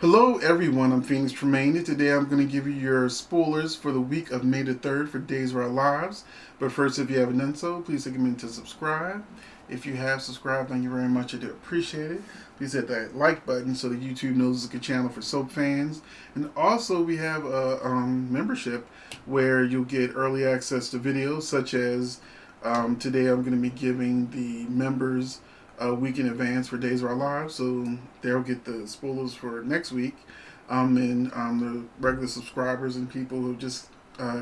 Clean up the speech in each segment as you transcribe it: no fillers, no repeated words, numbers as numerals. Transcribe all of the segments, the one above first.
Hello everyone, I'm Phoenix Tremayne, and today I'm going to give you your spoilers for the week of May the 3rd for Days of Our Lives. But first, if you haven't done so, please take a minute to subscribe. If you have subscribed, thank you very much, I do appreciate it. Please hit that like button so that YouTube knows it's a good channel for soap fans. And also, we have a membership where you'll get early access to videos such as today I'm going to be giving the members a week in advance for Days of Our Lives, so they'll get the spoilers for next week. And the regular subscribers and people who just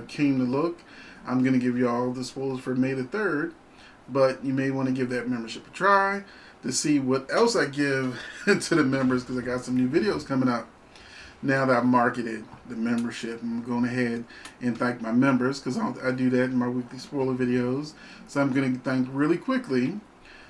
came to look, I'm going to give you all the spoilers for May the 3rd, but you may want to give that membership a try to see what else I give to the members, because I got some new videos coming up. Now that I've marketed the membership, I'm going ahead and thank my members, because I do that in my weekly spoiler videos. So I'm going to thank really quickly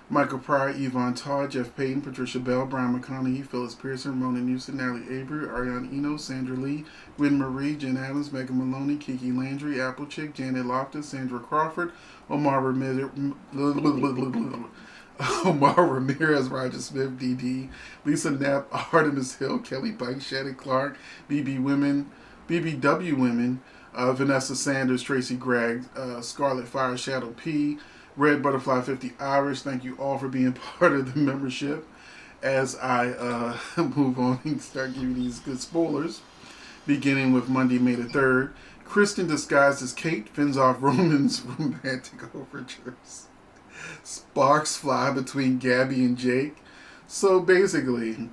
Michael Pryor, Yvonne Todd, Jeff Payton, Patricia Bell, Brian McConaughey, Phyllis Pearson, Rona Newsom, Natalie Avery, Ariane Eno, Sandra Lee, Gwen Marie, Jen Adams, Megan Maloney, Kiki Landry, Applechick, Janet Loftus, Sandra Crawford, Omar Ramirez, Roger Smith, DD, Lisa Knapp, Artemis Hill, Kelly Pike, Shannon Clark, BBW Women, Vanessa Sanders, Tracy Gregg, Scarlet Fire, Shadow P, Red Butterfly 50 Irish. Thank you all for being part of the membership. As I move on and start giving these good spoilers, beginning with Monday, May the 3rd, Kristen disguised as Kate fends off Roman's romantic overtures. Sparks fly between Gabby and Jake. So basically,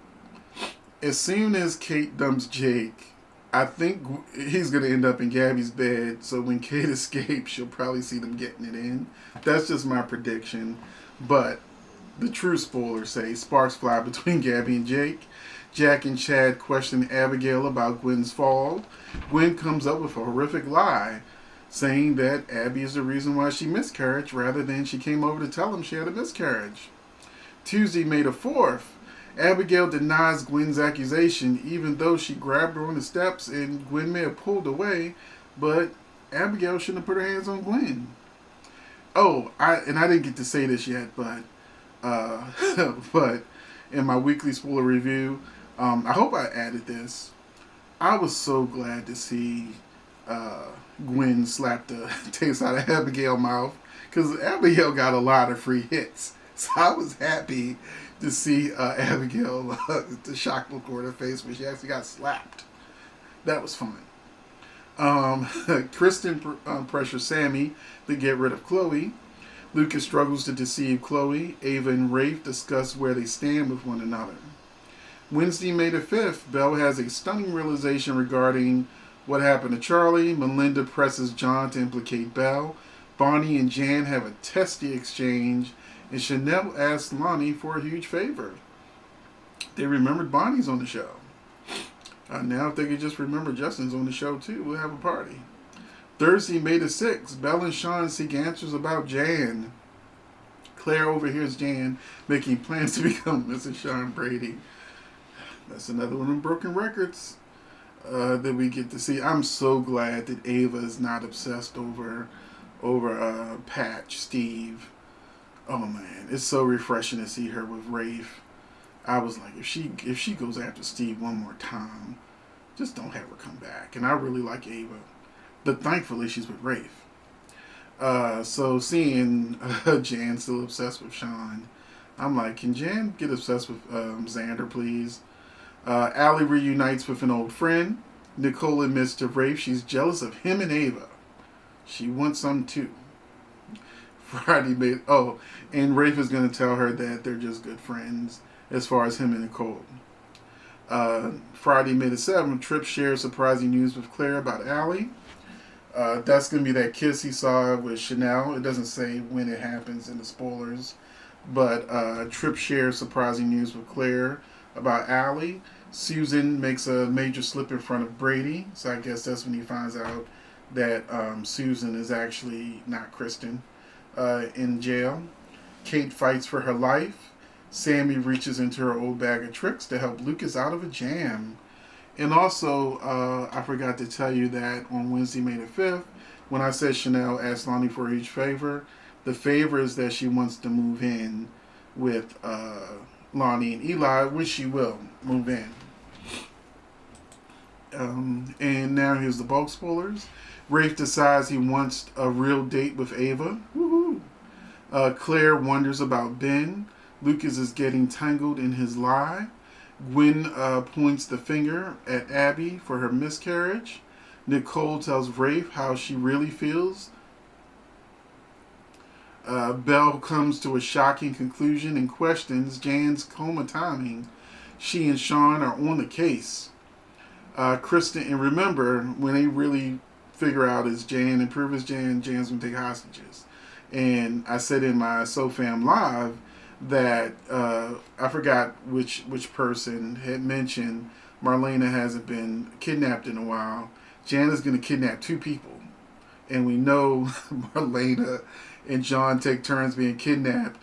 as soon as Kate dumps Jake, I think he's going to end up in Gabby's bed, so when Kate escapes, she'll probably see them getting it in. That's just my prediction. But the true spoilers say sparks fly between Gabby and Jake. Jack and Chad question Abigail about Gwen's fall. Gwen comes up with a horrific lie, saying that Abby is the reason why she miscarried, rather than she came over to tell him she had a miscarriage. Tuesday, May the 4th. Abigail denies Gwen's accusation, even though she grabbed her on the steps and Gwen may have pulled away, but Abigail shouldn't have put her hands on Gwen. Oh, I didn't get to say this yet, but but in my weekly spoiler review, I hope I added this. I was so glad to see Gwen slap the taste out of Abigail's mouth, because Abigail got a lot of free hits. So I was happy to see Abigail, the shock look on her face when she actually got slapped. That was fun. Kristen pressures Sammy to get rid of Chloe. Lucas struggles to deceive Chloe. Ava and Rafe discuss where they stand with one another. Wednesday, May the 5th, Belle has a stunning realization regarding what happened to Charlie. Melinda presses John to implicate Belle. Bonnie and Jan have a testy exchange, and Chanel asks Lonnie for a huge favor. They remembered Bonnie's on the show. Now if they could just remember Justin's on the show too, we'll have a party. Thursday, May the 6th, Belle and Sean seek answers about Jan. Claire overhears Jan making plans to become Mrs. Sean Brady. That's another one of them broken records that we get to see. I'm so glad that Ava is not obsessed over Patch, Steve. Oh man, it's so refreshing to see her with Rafe. I was like, if she goes after Steve one more time, just don't have her come back. And I really like Ava, but thankfully she's with Rafe. So seeing Jan still obsessed with Sean, I'm like, can Jan get obsessed with Xander, please? Allie reunites with an old friend. Nicole admits to Rafe she's jealous of him and Ava. She wants some too. Friday made and Rafe is going to tell her that they're just good friends as far as him and Nicole. Friday, May the 7th, Tripp shares surprising news with Claire about Allie. That's going to be that kiss he saw with Chanel. It doesn't say when it happens in the spoilers, but Tripp shares surprising news with Claire about Allie. Susan makes a major slip in front of Brady, so I guess that's when he finds out that Susan is actually not Kristen. In jail. Kate fights for her life. Sammy reaches into her old bag of tricks to help Lucas out of a jam. And also, I forgot to tell you that on Wednesday, May the 5th, when I said Chanel asked Lonnie for a huge favor, the favor is that she wants to move in with Lonnie and Eli, which she will move in. And now here's the bulk spoilers. Rafe decides he wants a real date with Ava. Woohoo! Claire wonders about Ben. Lucas is getting tangled in his lie. Gwen points the finger at Abby for her miscarriage. Nicole tells Rafe how she really feels. Belle comes to a shocking conclusion and questions Jan's coma timing. She and Sean are on the case. Kristen, and remember, when they really figure out it's Jan and prove it's Jan, Jan's going to take hostages. And I said in my SoFam Live that I forgot which person had mentioned Marlena hasn't been kidnapped in a while. Jan is going to kidnap 2 people. And we know Marlena and John take turns being kidnapped.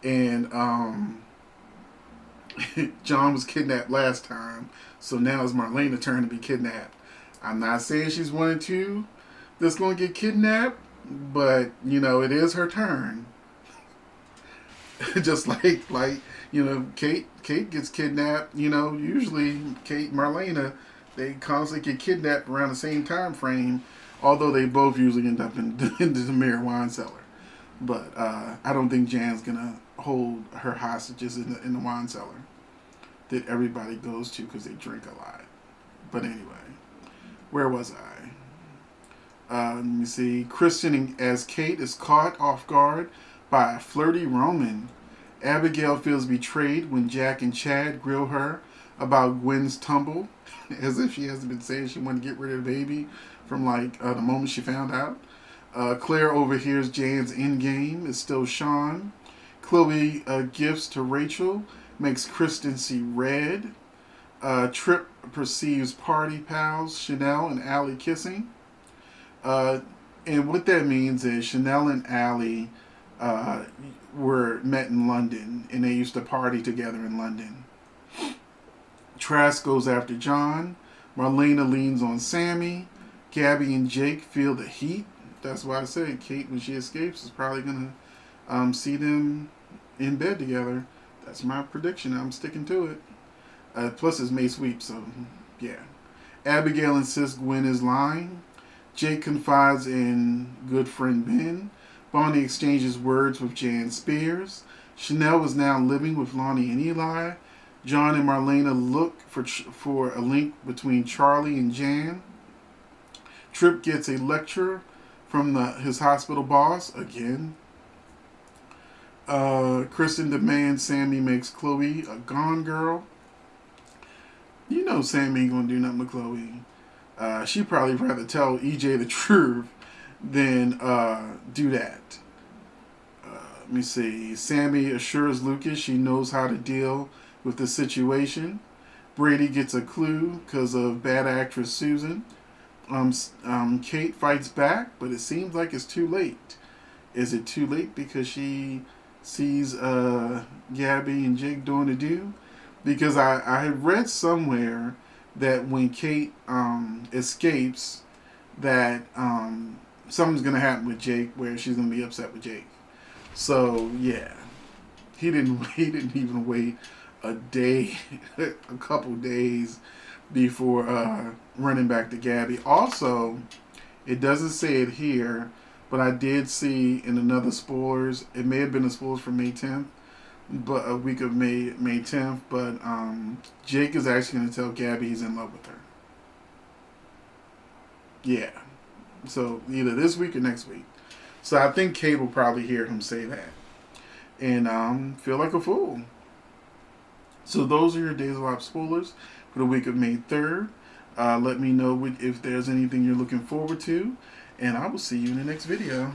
And John was kidnapped last time. So now it's Marlena's turn to be kidnapped. I'm not saying she's 1 and 2 that's going to get kidnapped. But, it is her turn. Just like Kate gets kidnapped. Usually Kate and Marlena, they constantly get kidnapped around the same time frame. Although they both usually end up in the Mirror wine cellar. But I don't think Jan's going to hold her hostages in the wine cellar that everybody goes to because they drink a lot. But anyway, where was I? Let me see. Kristen as Kate is caught off guard by a flirty Roman. Abigail feels betrayed when Jack and Chad grill her about Gwen's tumble, as if she hasn't been saying she wanted to get rid of the baby from the moment she found out. Claire overhears Jan's endgame is still Sean. Chloe gifts to Rachel makes Kristen see red. Trip perceives party pals Chanel and Allie kissing. And what that means is Chanel and Allie were met in London, and they used to party together in London. Trask goes after John. Marlena leans on Sammy. Gabby and Jake feel the heat. That's why I said Kate, when she escapes, is probably going to see them in bed together. That's my prediction. I'm sticking to it. Plus, it's May sweep, so yeah. Abigail insists Gwen is lying. Jake confides in good friend Ben. Bonnie exchanges words with Jan Spears. Chanel is now living with Lonnie and Eli. John and Marlena look for a link between Charlie and Jan. Trip gets a lecture from his hospital boss again. Kristen demands Sammy makes Chloe a gone girl. Sammy ain't gonna do nothing with Chloe. She'd probably rather tell EJ the truth than do that. Let me see. Sammy assures Lucas she knows how to deal with the situation. Brady gets a clue because of bad actress Susan. Kate fights back, but it seems like it's too late. Is it too late because she sees Gabby and Jake doing the do? Because I had read somewhere that when Kate escapes, that something's going to happen with Jake where she's going to be upset with Jake. So, yeah. He didn't even wait a day, a couple days before running back to Gabby. Also, it doesn't say it here, but I did see in another spoilers, it may have been the spoilers for May 10th, but a week of May 10th, but Jake is actually going to tell Gabby he's in love with her. Yeah. So either this week or next week. So I think Kate will probably hear him say that. And feel like a fool. So those are your Days of Life spoilers for the week of May 3rd. Let me know if there's anything you're looking forward to. And I will see you in the next video.